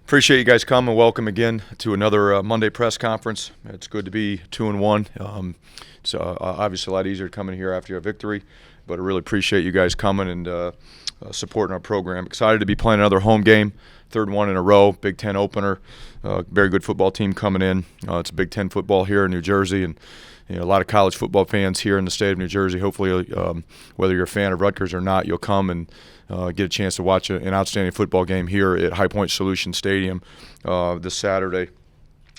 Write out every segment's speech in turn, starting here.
Appreciate you guys coming. Welcome again to another Monday press conference. It's good to be 2-1. It's obviously a lot easier to come in here after a victory, but I really appreciate you guys coming and supporting our program. Excited to be playing another home game, third one in a row, Big Ten opener. Very good football team coming in. It's Big Ten football here in New Jersey, and a lot of college football fans here in the state of New Jersey. Hopefully, whether you're a fan of Rutgers or not, you'll come and get a chance to watch an outstanding football game here at High Point Solution Stadium this Saturday.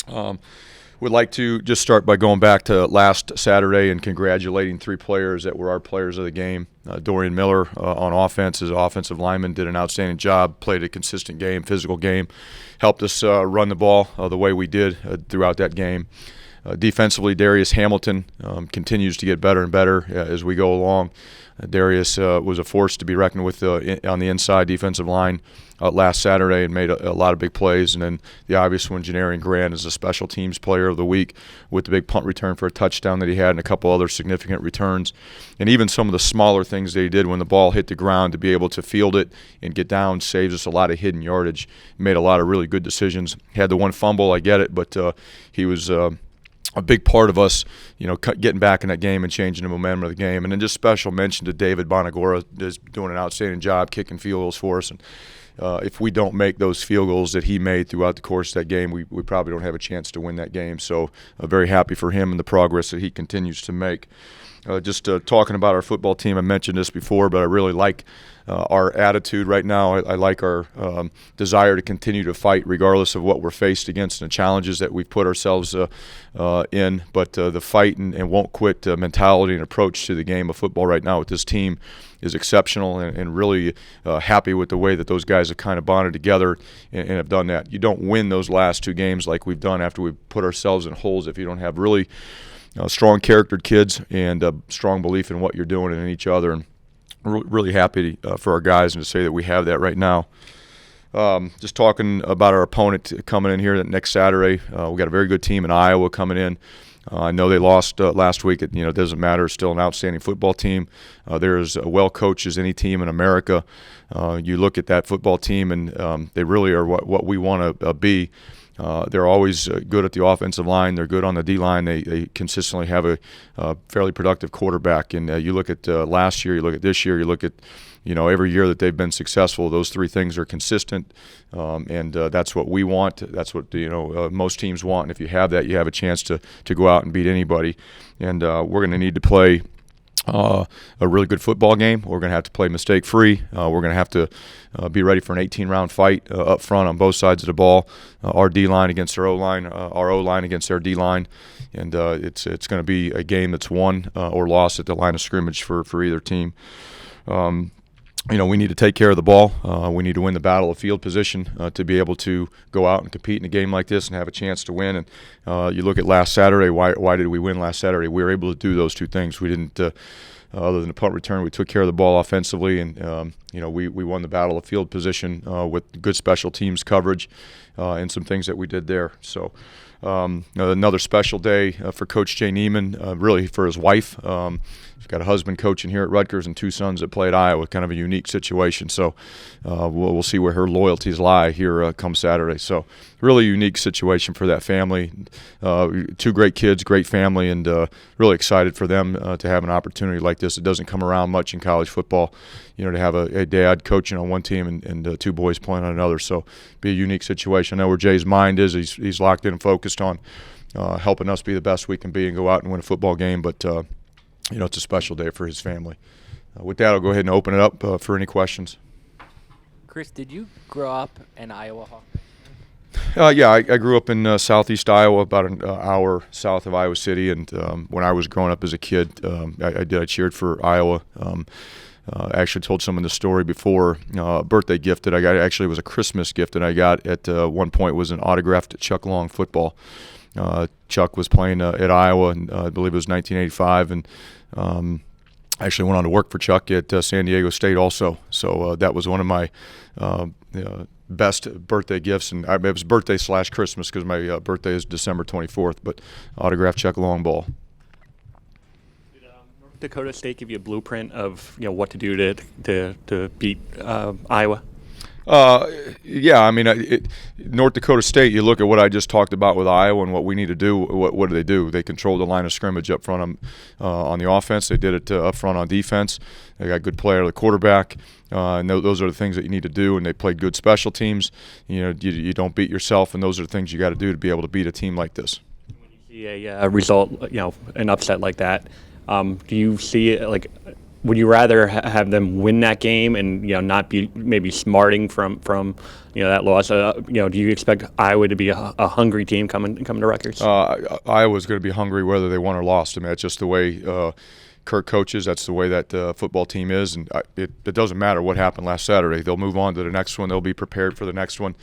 Would like to just start by going back to last Saturday and congratulating three players that were our players of the game. Dorian Miller on offense, as offensive lineman, did an outstanding job, played a consistent game, physical game, helped us run the ball the way we did throughout that game. Defensively, Darius Hamilton continues to get better and better as we go along. Darius was a force to be reckoned with on the inside defensive line last Saturday and made a lot of big plays. And then the obvious one, Janarian Grant, is a special teams player of the week with the big punt return for a touchdown that he had and a couple other significant returns. And even some of the smaller things that he did when the ball hit the ground to be able to field it and get down saves us a lot of hidden yardage. Made a lot of really good decisions. Had the one fumble, I get it, but he was a big part of us, getting back in that game and changing the momentum of the game. And then just special mention to David Bonagora, is doing an outstanding job kicking field goals for us. And if we don't make those field goals that he made throughout the course of that game, we probably don't have a chance to win that game. So very happy for him and the progress that he continues to make. Just talking about our football team, I mentioned this before, but I really like our attitude right now. I like our desire to continue to fight regardless of what we're faced against and the challenges that we've put ourselves in. But the fight and won't quit mentality and approach to the game of football right now with this team is exceptional, and really happy with the way that those guys have kind of bonded together and have done that. You don't win those last two games like we've done after we've put ourselves in holes if you don't have really strong charactered kids and a strong belief in what you're doing and in each other. And really happy for our guys and to say that we have that right now. Just talking about our opponent coming in here next Saturday. We got a very good team in Iowa coming in. I know they lost last week. It doesn't matter. It's still an outstanding football team. They're as well coached as any team in America. You look at that football team, and they really are what we want to be. They're always good at the offensive line. They're good on the D-line. They consistently have a fairly productive quarterback. And you look at last year, you look at this year, you look at every year that they've been successful. Those three things are consistent, and that's what we want. That's what most teams want. And if you have that, you have a chance to go out and beat anybody. And we're going to need to play a really good football game. We're going to have to play mistake-free. We're going to have to be ready for an 18-round fight up front on both sides of the ball. Our D-line against our O-line, our O-line against their D-line. And it's going to be a game that's won or lost at the line of scrimmage for either team. We need to take care of the ball. We need to win the battle of field position to be able to go out and compete in a game like this and have a chance to win. And you look at last Saturday, why did we win last Saturday? We were able to do those two things. We didn't, other than the punt return, we took care of the ball offensively, and we won the battle of field position with good special teams coverage and some things that we did there. So another special day for Coach Jay Neiman, really for his wife. He's got a husband coaching here at Rutgers and two sons that play at Iowa, kind of a unique situation. So we'll see where her loyalties lie here come Saturday. So really unique situation for that family. Two great kids, great family, and really excited for them to have an opportunity like this. It doesn't come around much in college football, to have a dad coaching on one team and two boys playing on another. So be a unique situation. I know where Jay's mind is. He's locked in and focused on helping us be the best we can be and go out and win a football game. But it's a special day for his family. With that, I'll go ahead and open it up for any questions. Chris, did you grow up in Iowa Hawk? Yeah, I grew up in southeast Iowa, about an hour south of Iowa City. And when I was growing up as a kid, I cheered for Iowa. I actually told someone the story before. A birthday gift that I got, actually was a Christmas gift that I got at one point, was an autographed Chuck Long football. Chuck was playing at Iowa, and I believe it was 1985, and I actually went on to work for Chuck at San Diego State also. So that was one of my best birthday gifts, and it was birthday / Christmas because my birthday is December 24th, but autographed Chuck Long ball. Did North Dakota State give you a blueprint of what to do to beat Iowa? Yeah, I mean, North Dakota State, you look at what I just talked about with Iowa and what we need to do. What do? They control the line of scrimmage up front on the offense. They did it up front on defense. They got good player, the quarterback. And those are the things that you need to do, and they played good special teams. You don't beat yourself, and those are the things you got to do to be able to beat a team like this. When you see a result, an upset like that, do you see it like? Would you rather have them win that game and not be maybe smarting from that loss? Do you expect Iowa to be a hungry team coming to Rutgers? Iowa's going to be hungry whether they won or lost. I mean, that's just the way Kirk coaches. That's the way that football team is, and it doesn't matter what happened last Saturday. They'll move on to the next one. They'll be prepared for the next one.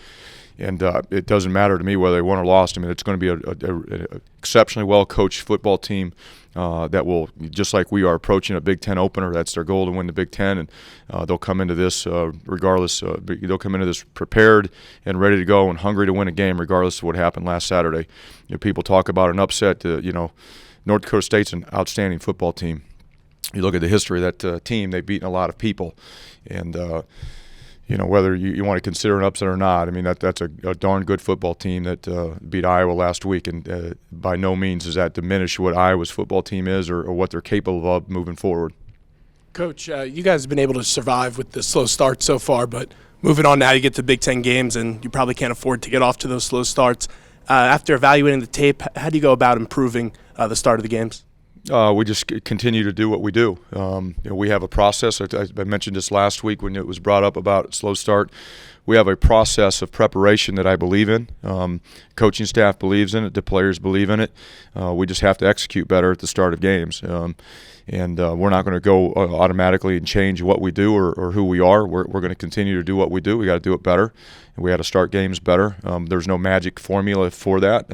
And it doesn't matter to me whether they won or lost. I mean, it's going to be an exceptionally well-coached football team that will, just like we are approaching a Big Ten opener, that's their goal to win the Big Ten. And they'll come into this regardless. They'll come into this prepared and ready to go and hungry to win a game regardless of what happened last Saturday. People talk about an upset. North Dakota State's an outstanding football team. You look at the history of that team, they've beaten a lot of people. And whether you want to consider an upset or not, I mean, that's a darn good football team that beat Iowa last week. And by no means does that diminish what Iowa's football team is or what they're capable of moving forward. Coach, you guys have been able to survive with the slow start so far, but moving on now, you get to Big Ten games, and you probably can't afford to get off to those slow starts. After evaluating the tape, how do you go about improving the start of the games? We just continue to do what we do. We have a process. I mentioned this last week when it was brought up about slow start. We have a process of preparation that I believe in. Coaching staff believes in it. The players believe in it. We just have to execute better at the start of games. And we're not going to go automatically and change what we do or who we are. We're going to continue to do what we do. We got to do it better. And we got to start games better. There's no magic formula for that.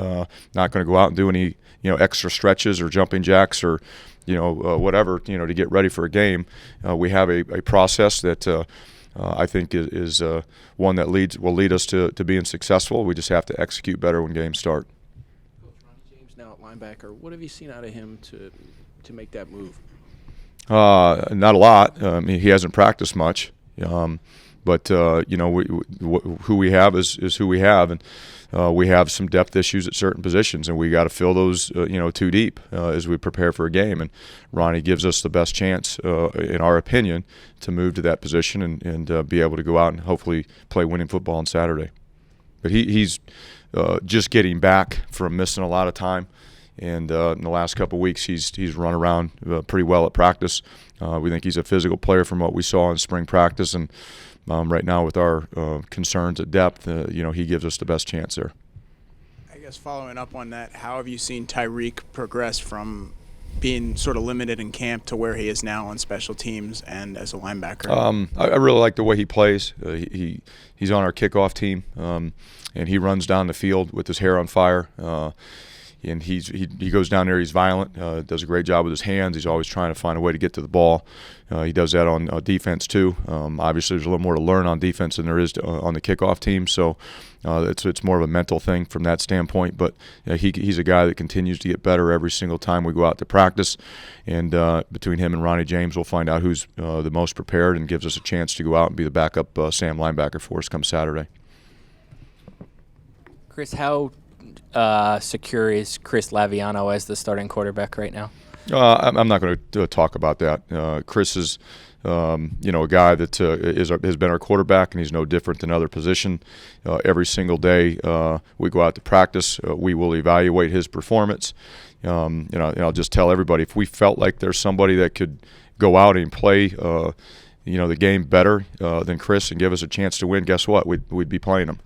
Not going to go out and do any extra stretches or jumping jacks or whatever to get ready for a game. We have a process that I think is one that will lead us to being successful. We just have to execute better when games start. Coach, Ronnie James now at linebacker. What have you seen out of him to make that move? Not a lot. He hasn't practiced much. But who we have is who we have, and we have some depth issues at certain positions, and we got to fill those too deep as we prepare for a game. And Ronnie gives us the best chance, in our opinion, to move to that position and be able to go out and hopefully play winning football on Saturday. But he's just getting back from missing a lot of time. And in the last couple of weeks, he's run around pretty well at practice. We think he's a physical player from what we saw in spring practice, and right now with our concerns at depth, he gives us the best chance there. I guess following up on that, how have you seen Tyreek progress from being sort of limited in camp to where he is now on special teams and as a linebacker? I really like the way he plays. He's on our kickoff team, and he runs down the field with his hair on fire. And he goes down there. He's violent. Does a great job with his hands. He's always trying to find a way to get to the ball. He does that on defense too. Obviously, there's a little more to learn on defense than there is on the kickoff team. So it's more of a mental thing from that standpoint. But he's a guy that continues to get better every single time we go out to practice. And between him and Ronnie James, we'll find out who's the most prepared and gives us a chance to go out and be the backup Sam linebacker for us come Saturday. Chris, how secure is Chris Laviano as the starting quarterback right now? I'm not going to talk about that. Chris is, a guy that has been our quarterback, and he's no different than other position. Every single day we go out to practice, we will evaluate his performance. And I'll just tell everybody, if we felt like there's somebody that could go out and play the game better than Chris and give us a chance to win, guess what? We'd be playing him.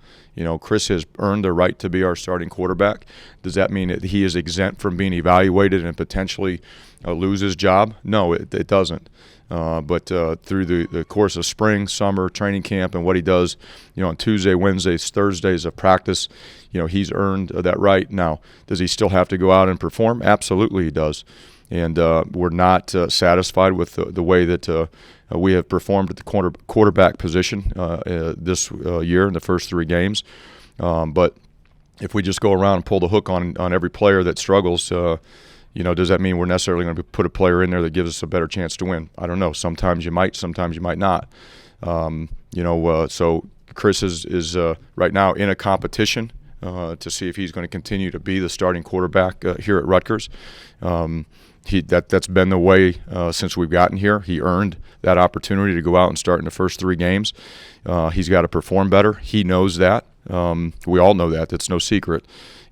Chris has earned the right to be our starting quarterback. Does that mean that he is exempt from being evaluated and potentially lose his job? No, it doesn't. But through the course of spring, summer, training camp, and what he does, on Tuesday, Wednesdays, Thursdays of practice, he's earned that right. Now, does he still have to go out and perform? Absolutely he does. And we're not satisfied with the way that we have performed at the quarterback position this year in the first 3 games. But if we just go around and pull the hook on every player that struggles, does that mean we're necessarily going to put a player in there that gives us a better chance to win? I don't know. Sometimes you might, sometimes you might not. So Chris is right now in a competition to see if he's going to continue to be the starting quarterback here at Rutgers. That's been the way since we've gotten here. He earned that opportunity to go out and start in the first 3 games. He's got to perform better. He knows that. We all know that. That's no secret.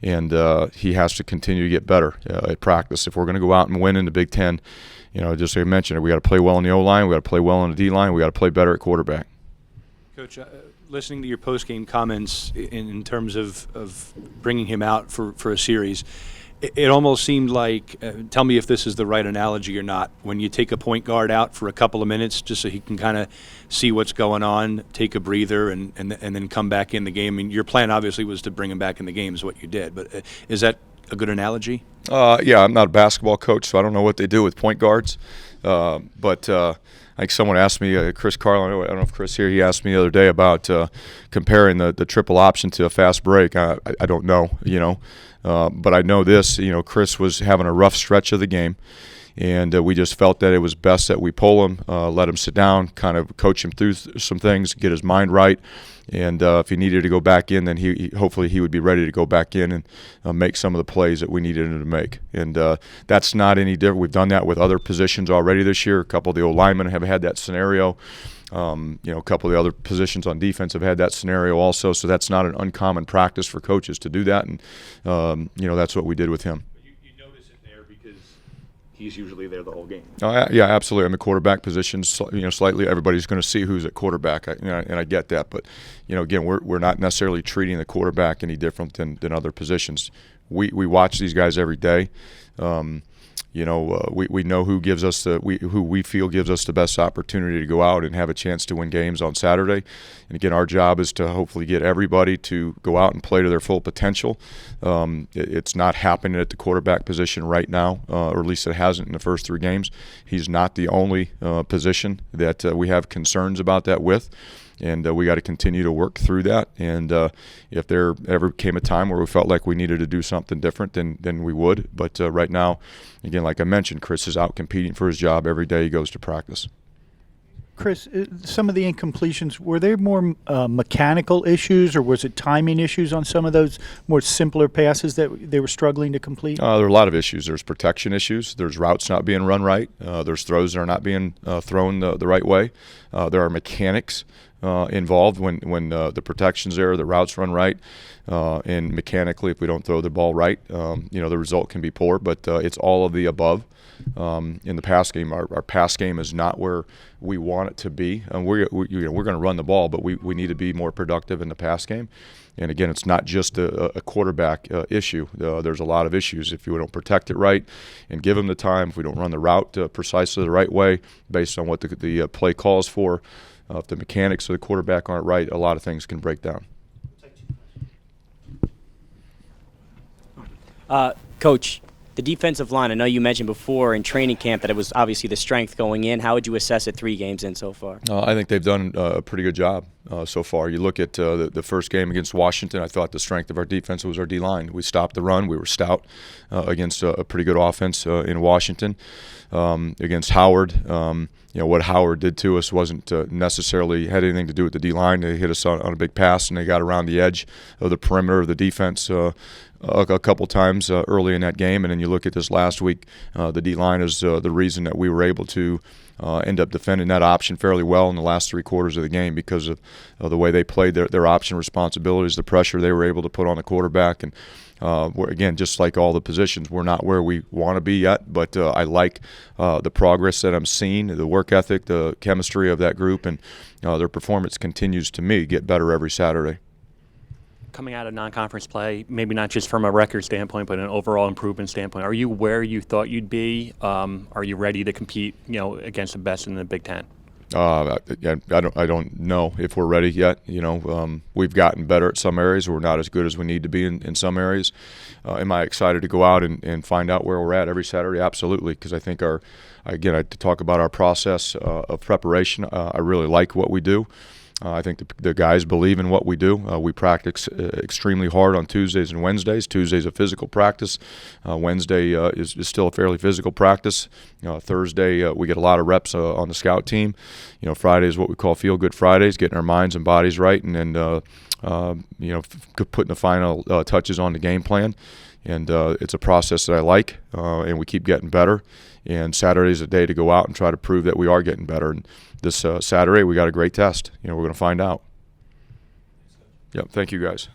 And he has to continue to get better at practice. If we're going to go out and win in the Big Ten, just like I mentioned, we got to play well in the O-line, we got to play well in the D-line, we got to play better at quarterback. Coach, listening to your post-game comments in terms of bringing him out for a series, it almost seemed like, tell me if this is the right analogy or not, when you take a point guard out for a couple of minutes just so he can kind of see what's going on, take a breather, and then come back in the game. I mean, your plan obviously was to bring him back in the game is what you did, but is that a good analogy? Yeah, I'm not a basketball coach, so I don't know what they do with point guards. But like someone asked me, Chris Carlin, I don't know if Chris here, he asked me the other day about comparing the triple option to a fast break. I don't know, but I know this, Chris was having a rough stretch of the game, and we just felt that it was best that we pull him, let him sit down, kind of coach him through some things, get his mind right. And if he needed to go back in, then hopefully he would be ready to go back in and make some of the plays that we needed him to make. And that's not any different. We've done that with other positions already this year. A couple of the old linemen have had that scenario. A couple of the other positions on defense have had that scenario also. So that's not an uncommon practice for coaches to do that. And, that's what we did with him. You notice it there because he's usually there the whole game. Yeah, absolutely. On the quarterback position, slightly everybody's going to see who's at quarterback, and I get that. But, again, we're not necessarily treating the quarterback any different than other positions. We watch these guys every day. We know who gives us who we feel gives us the best opportunity to go out and have a chance to win games on Saturday. And again, our job is to hopefully get everybody to go out and play to their full potential. It's not happening at the quarterback position right now, or at least it hasn't in the first 3 games. He's not the only position that we have concerns about that with. And we got to continue to work through that. And if there ever came a time where we felt like we needed to do something different, then we would. But right now, again, like I mentioned, Chris is out competing for his job every day he goes to practice. Chris, some of the incompletions, were there more mechanical issues, or was it timing issues on some of those more simpler passes that they were struggling to complete? There are a lot of issues. There's protection issues. There's routes not being run right. There's throws that are not being thrown the right way. There are mechanics involved when the protection's there, the routes run right, and mechanically, if we don't throw the ball right, the result can be poor. But it's all of the above. In the pass game, our pass game is not where we want it to be. We're going to run the ball, but we need to be more productive in the pass game. And again, it's not just a quarterback issue. There's a lot of issues. If we don't protect it right and give them the time, if we don't run the route precisely the right way based on what the play calls for, if the mechanics of the quarterback aren't right, a lot of things can break down. Coach, the defensive line, I know you mentioned before in training camp that it was obviously the strength going in. How would you assess it 3 games in so far? I think they've done a pretty good job so far. You look at the first game against Washington, I thought the strength of our defense was our D-line. We stopped the run. We were stout against a pretty good offense in Washington. Against Howard, what Howard did to us wasn't necessarily had anything to do with the D-line. They hit us on a big pass, and they got around the edge of the perimeter of the defense a couple times early in that game. And then you look at this last week, the D-line is the reason that we were able to end up defending that option fairly well in the last 3 quarters of the game because of the way they played their option responsibilities, the pressure they were able to put on the quarterback. And again, just like all the positions, we're not where we want to be yet, but I like the progress that I'm seeing, the work ethic, the chemistry of that group, and their performance continues to me get better every Saturday. Coming out of non-conference play, maybe not just from a record standpoint, but an overall improvement standpoint, are you where you thought you'd be? Are you ready to compete, against the best in the Big Ten? I don't know if we're ready yet. We've gotten better at some areas. We're not as good as we need to be in some areas. Am I excited to go out and find out where we're at every Saturday? Absolutely, because I think to talk about our process of preparation, I really like what we do. I think the guys believe in what we do. We practice extremely hard on Tuesdays and Wednesdays. Tuesday's a physical practice. Wednesday is still a fairly physical practice. Thursday we get a lot of reps on the scout team. Friday is what we call Feel Good Fridays, getting our minds and bodies right, and then putting the final touches on the game plan. And it's a process that I like, and we keep getting better. And Saturday's a day to go out and try to prove that we are getting better. And this Saturday we got a great test. We're going to find out. Yep. Thank you, guys.